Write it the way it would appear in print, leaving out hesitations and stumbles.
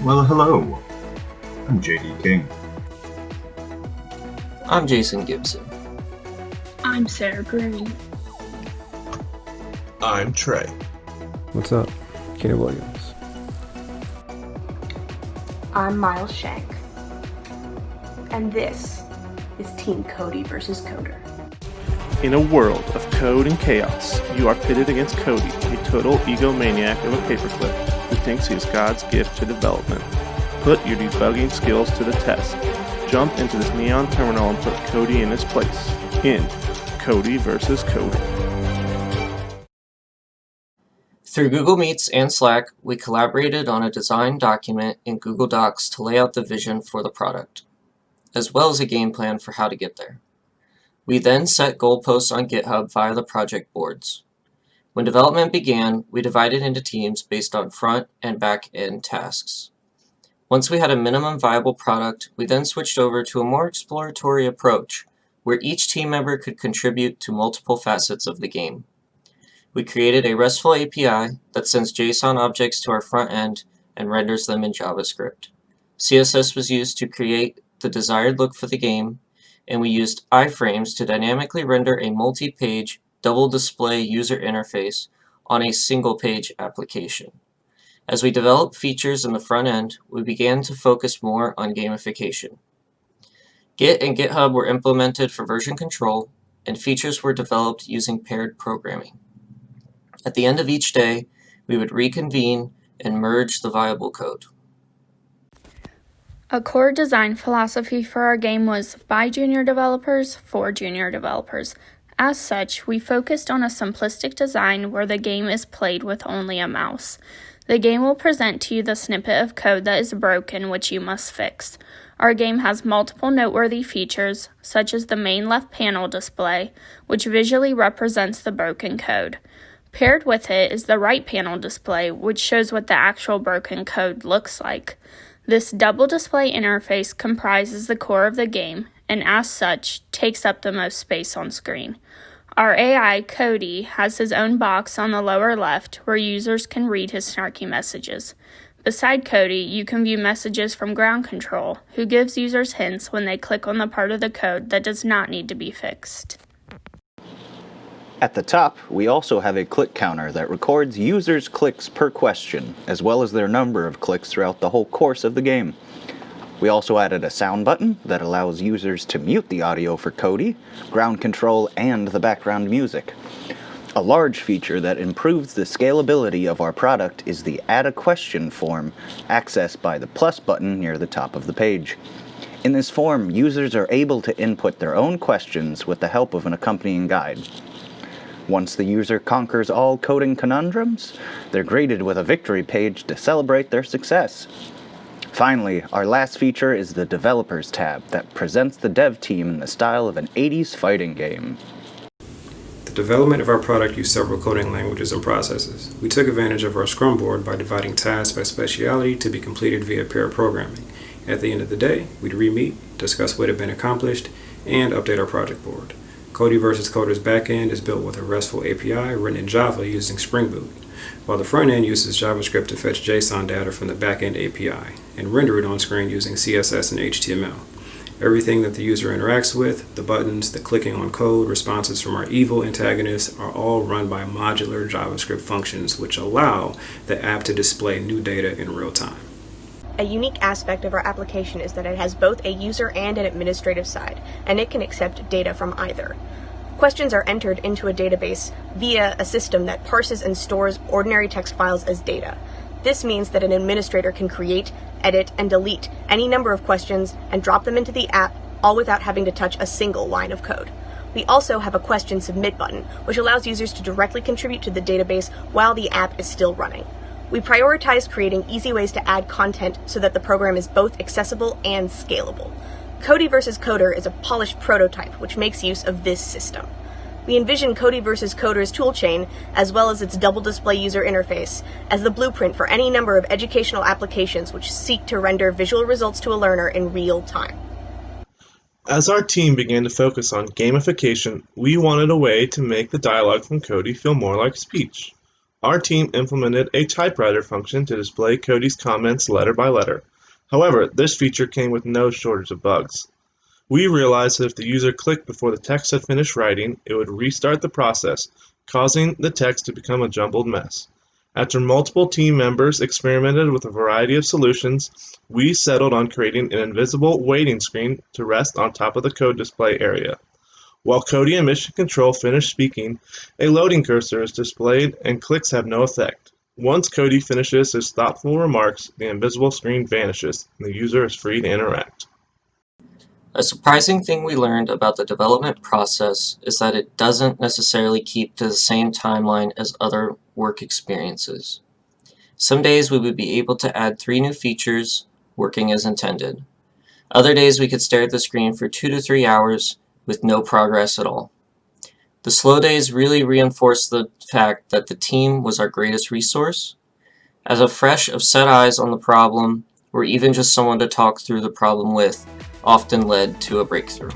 Well, hello. I'm JD King. I'm Jason Gibson. I'm Sarah Green. I'm Trey. What's up? Kenny Williams. I'm Miles Shank. And this is Team Codey versus Coder. In a world of code and chaos, you are pitted against Codey, a total egomaniac of a paperclip who thinks he is God's gift to development. Put your debugging skills to the test. Jump into this neon terminal and put Codey in his place. In Codey versus Coder. Through Google Meets and Slack, we collaborated on a design document in Google Docs to lay out the vision for the product, as well as a game plan for how to get there. We then set goalposts on GitHub via the project boards. When development began, we divided into teams based on front and back end tasks. Once we had a minimum viable product, we then switched over to a more exploratory approach, where each team member could contribute to multiple facets of the game. We created a RESTful API that sends JSON objects to our front end and renders them in JavaScript. CSS was used to create the desired look for the game, and we used iframes to dynamically render a multi-page, double-display user interface on a single-page application. As we developed features in the front end, we began to focus more on gamification. Git and GitHub were implemented for version control, and features were developed using paired programming. At the end of each day, we would reconvene and merge the viable code. A core design philosophy for our game was by junior developers for junior developers. As such, we focused on a simplistic design where the game is played with only a mouse. The game will present to you the snippet of code that is broken, which you must fix. Our game has multiple noteworthy features, such as the main left panel display, which visually represents the broken code. Paired with it is the right panel display, which shows what the actual broken code looks like. This double display interface comprises the core of the game, and as such, takes up the most space on screen. Our AI, Codey, has his own box on the lower left where users can read his snarky messages. Beside Codey, you can view messages from ground control, who gives users hints when they click on the part of the code that does not need to be fixed. At the top, we also have a click counter that records users' clicks per question, as well as their number of clicks throughout the whole course of the game. We also added a sound button that allows users to mute the audio for Codey, ground control, and the background music. A large feature that improves the scalability of our product is the Add a Question form, accessed by the plus button near the top of the page. In this form, users are able to input their own questions with the help of an accompanying guide. Once the user conquers all coding conundrums, they're greeted with a victory page to celebrate their success. Finally, our last feature is the Developers tab that presents the dev team in the style of an 80s fighting game. The development of our product used several coding languages and processes. We took advantage of our Scrum board by dividing tasks by speciality to be completed via pair programming. At the end of the day, we'd re-meet, discuss what had been accomplished, and update our project board. Codey vs. Coder's backend is built with a RESTful API written in Java using Spring Boot, while the front end uses JavaScript to fetch JSON data from the backend API and render it on screen using CSS and HTML. Everything that the user interacts with, the buttons, the clicking on code, responses from our evil antagonists are all run by modular JavaScript functions which allow the app to display new data in real time. A unique aspect of our application is that it has both a user and an administrative side, and it can accept data from either. Questions are entered into a database via a system that parses and stores ordinary text files as data. This means that an administrator can create, edit, and delete any number of questions and drop them into the app, all without having to touch a single line of code. We also have a question submit button, which allows users to directly contribute to the database while the app is still running. We prioritize creating easy ways to add content so that the program is both accessible and scalable. Codey vs. Coder is a polished prototype which makes use of this system. We envision Codey vs. Coder's toolchain, as well as its double display user interface, as the blueprint for any number of educational applications which seek to render visual results to a learner in real time. As our team began to focus on gamification, we wanted a way to make the dialogue from Codey feel more like speech. our team implemented a typewriter function to display Codey's comments letter by letter. However, this feature came with no shortage of bugs. We realized that if the user clicked before the text had finished writing, it would restart the process, causing the text to become a jumbled mess. After multiple team members experimented with a variety of solutions, we settled on creating an invisible waiting screen to rest on top of the code display area. While Codey and Mission Control finish speaking, a loading cursor is displayed and clicks have no effect. Once Codey finishes his thoughtful remarks, the invisible screen vanishes, and the user is free to interact. A surprising thing we learned about the development process is that it doesn't necessarily keep to the same timeline as other work experiences. Some days we would be able to add 3 new features working as intended. Other days we could stare at the screen for 2 to 3 hours with no progress at all. The slow days really reinforced the fact that the team was our greatest resource. As a fresh of set eyes on the problem, or even just someone to talk through the problem with, often led to a breakthrough.